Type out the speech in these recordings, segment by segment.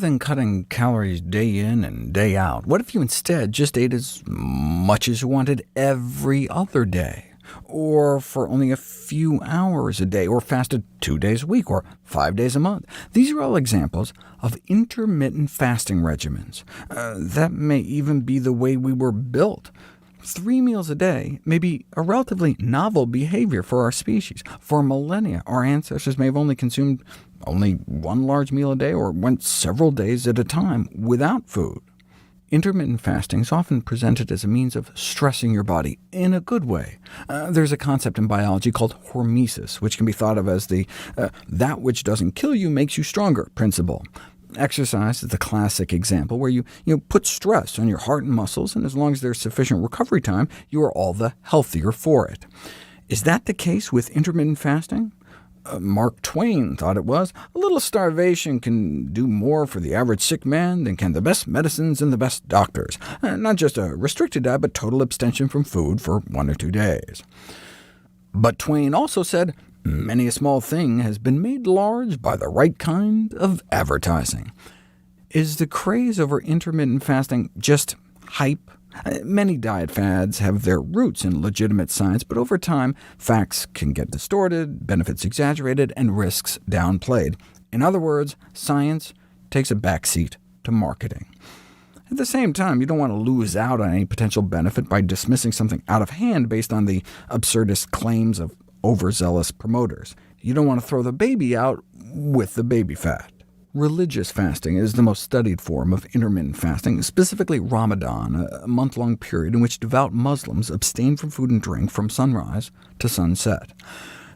than cutting calories day in and day out, what if you instead just ate as much as you wanted every other day, or for only a few hours a day, or fasted 2 days a week, or 5 days a month? These are all examples of intermittent fasting regimens. That may even be the way we were built. 3 meals a day may be a relatively novel behavior for our species. For millennia, our ancestors may have only consumed only one large meal a day, or went several days at a time without food. Intermittent fasting is often presented as a means of stressing your body in a good way. There's a concept in biology called hormesis, which can be thought of as the that which doesn't kill you makes you stronger principle. Exercise is the classic example where you put stress on your heart and muscles, and as long as there's sufficient recovery time, you are all the healthier for it. Is that the case with intermittent fasting? Mark Twain thought it was. A little starvation can do more for the average sick man than can the best medicines and the best doctors. Not just a restricted diet, but total abstention from food for 1 or 2 days. But Twain also said, many a small thing has been made large by the right kind of advertising. Is the craze over intermittent fasting just hype? Many diet fads have their roots in legitimate science, but over time, facts can get distorted, benefits exaggerated, and risks downplayed. In other words, science takes a backseat to marketing. At the same time, you don't want to lose out on any potential benefit by dismissing something out of hand based on the absurdist claims of overzealous promoters. You don't want to throw the baby out with the baby fat. Religious fasting is the most studied form of intermittent fasting, specifically Ramadan, a month-long period in which devout Muslims abstain from food and drink from sunrise to sunset.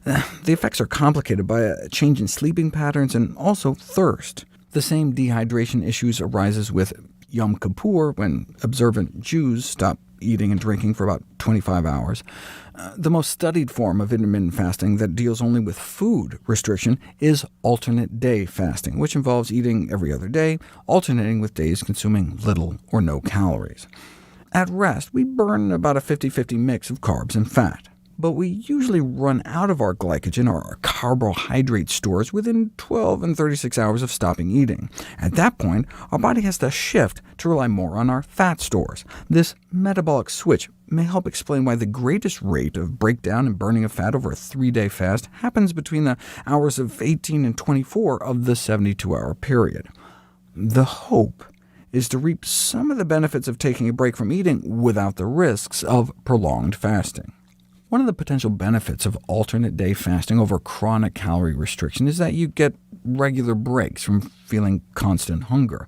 The effects are complicated by a change in sleeping patterns and also thirst. The same dehydration issues arises with Yom Kippur, when observant Jews stop eating and drinking for about 25 hours. The most studied form of intermittent fasting that deals only with food restriction is alternate day fasting, which involves eating every other day, alternating with days consuming little or no calories. At rest, we burn about a 50-50 mix of carbs and fat, but we usually run out of our glycogen, or our carbohydrate stores, within 12 and 36 hours of stopping eating. At that point, our body has to shift to rely more on our fat stores. This metabolic switch may help explain why the greatest rate of breakdown and burning of fat over a 3-day fast happens between the hours of 18 and 24 of the 72-hour period. The hope is to reap some of the benefits of taking a break from eating without the risks of prolonged fasting. One of the potential benefits of alternate day fasting over chronic calorie restriction is that you get regular breaks from feeling constant hunger.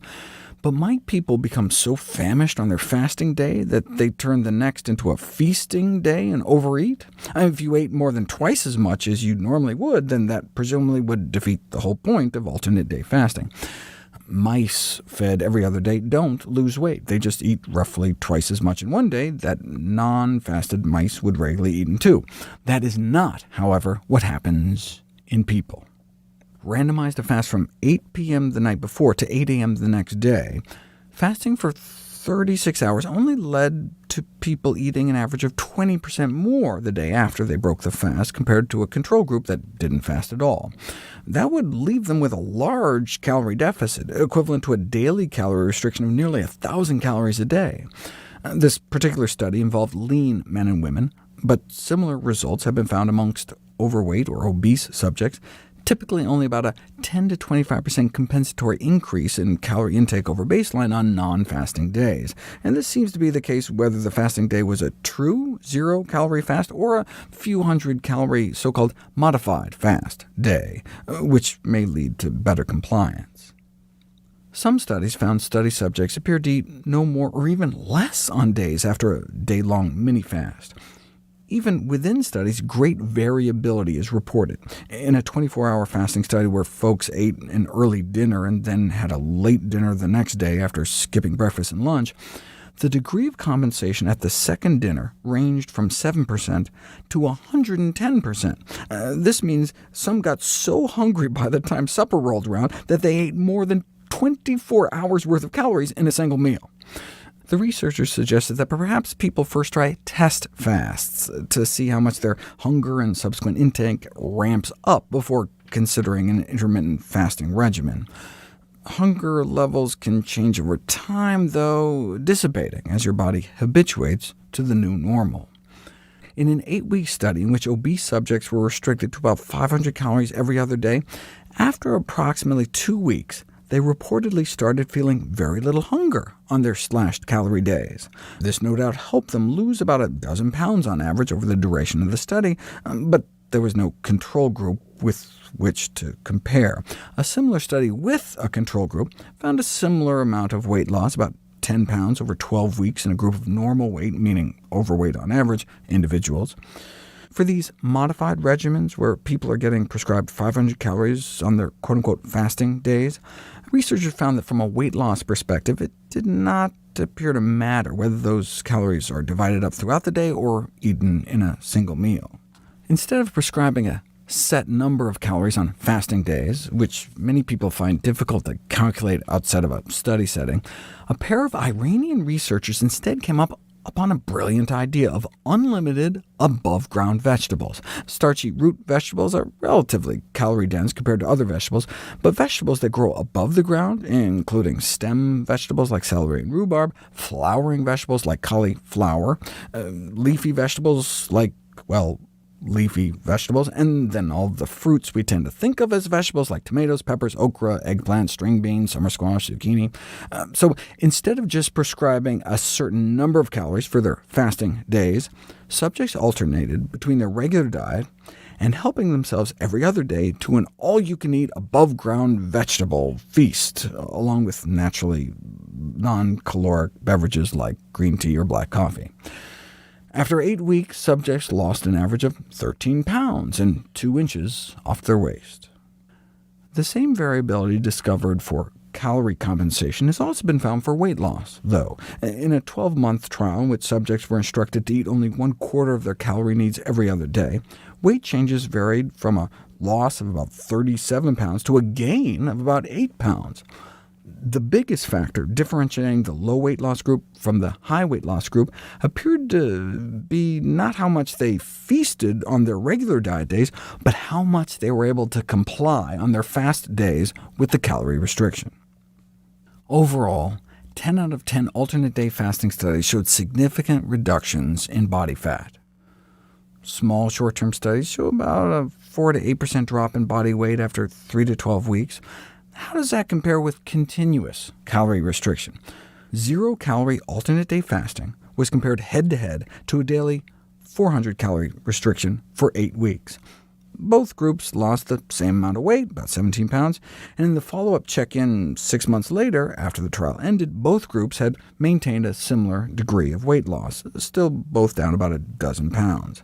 But might people become so famished on their fasting day that they turn the next into a feasting day and overeat? If you ate more than twice as much as you normally would, then that presumably would defeat the whole point of alternate day fasting. Mice fed every other day don't lose weight. They just eat roughly twice as much in one day that non-fasted mice would regularly eat in 2. That is not, however, what happens in people. Randomized to fast from 8 p.m. the night before to 8 a.m. the next day, fasting for 36 hours only led to people eating an average of 20% more the day after they broke the fast, compared to a control group that didn't fast at all. That would leave them with a large calorie deficit, equivalent to a daily calorie restriction of nearly 1,000 calories a day. This particular study involved lean men and women, but similar results have been found amongst overweight or obese subjects, typically only about a 10 to 25% compensatory increase in calorie intake over baseline on non-fasting days. And this seems to be the case whether the fasting day was a true zero-calorie fast or a few hundred-calorie so-called modified fast day, which may lead to better compliance. Some studies found study subjects appeared to eat no more or even less on days after a day-long mini-fast. Even within studies, great variability is reported. In a 24-hour fasting study where folks ate an early dinner and then had a late dinner the next day after skipping breakfast and lunch, the degree of compensation at the second dinner ranged from 7% to 110%. This means some got so hungry by the time supper rolled around that they ate more than 24 hours worth of calories in a single meal. The researchers suggested that perhaps people first try test fasts to see how much their hunger and subsequent intake ramps up before considering an intermittent fasting regimen. Hunger levels can change over time, though, dissipating as your body habituates to the new normal. In an 8-week study in which obese subjects were restricted to about 500 calories every other day, after approximately 2 weeks, they reportedly started feeling very little hunger on their slashed calorie days. This no doubt helped them lose about a dozen pounds on average over the duration of the study, but there was no control group with which to compare. A similar study with a control group found a similar amount of weight loss, about 10 pounds over 12 weeks in a group of normal weight, meaning overweight on average, individuals. For these modified regimens, where people are getting prescribed 500 calories on their quote-unquote fasting days, researchers found that from a weight loss perspective, it did not appear to matter whether those calories are divided up throughout the day or eaten in a single meal. Instead of prescribing a set number of calories on fasting days, which many people find difficult to calculate outside of a study setting, a pair of Iranian researchers instead came upon a brilliant idea of unlimited above-ground vegetables. Starchy root vegetables are relatively calorie-dense compared to other vegetables, but vegetables that grow above the ground, including stem vegetables like celery and rhubarb, flowering vegetables like cauliflower, leafy vegetables like, well, leafy vegetables, and then all the fruits we tend to think of as vegetables like tomatoes, peppers, okra, eggplant, string beans, summer squash, zucchini. So instead of just prescribing a certain number of calories for their fasting days, subjects alternated between their regular diet and helping themselves every other day to an all-you-can-eat above-ground vegetable feast, along with naturally non-caloric beverages like green tea or black coffee. After 8 weeks, subjects lost an average of 13 pounds and 2 inches off their waist. The same variability discovered for calorie compensation has also been found for weight loss, though. In a 12-month trial in which subjects were instructed to eat only 1/4 of their calorie needs every other day, weight changes varied from a loss of about 37 pounds to a gain of about 8 pounds. The biggest factor differentiating the low weight loss group from the high weight loss group appeared to be not how much they feasted on their regular diet days, but how much they were able to comply on their fast days with the calorie restriction. Overall, 10 out of 10 alternate day fasting studies showed significant reductions in body fat. Small short-term studies show about a 4 to 8% drop in body weight after 3 to 12 weeks. How does that compare with continuous calorie restriction? 0-calorie alternate-day fasting was compared head-to-head to a daily 400-calorie restriction for 8 weeks. Both groups lost the same amount of weight, about 17 pounds, and in the follow-up check-in 6 months later, after the trial ended, both groups had maintained a similar degree of weight loss, still both down about a dozen pounds.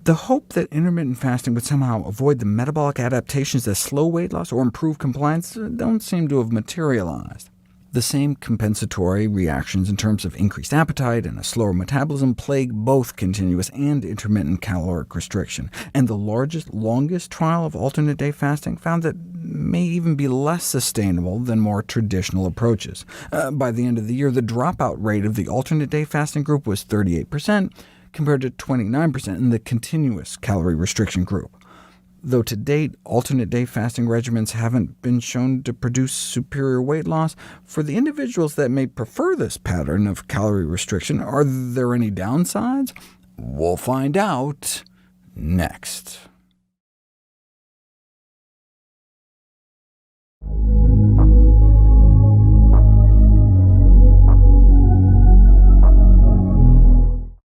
The hope that intermittent fasting would somehow avoid the metabolic adaptations that slow weight loss or improve compliance don't seem to have materialized. The same compensatory reactions in terms of increased appetite and a slower metabolism plague both continuous and intermittent caloric restriction, and the largest, longest trial of alternate-day fasting found that may even be less sustainable than more traditional approaches. By the end of the year, the dropout rate of the alternate-day fasting group was 38%, compared to 29% in the continuous calorie restriction group. Though to date, alternate-day fasting regimens haven't been shown to produce superior weight loss, for the individuals that may prefer this pattern of calorie restriction, are there any downsides? We'll find out next.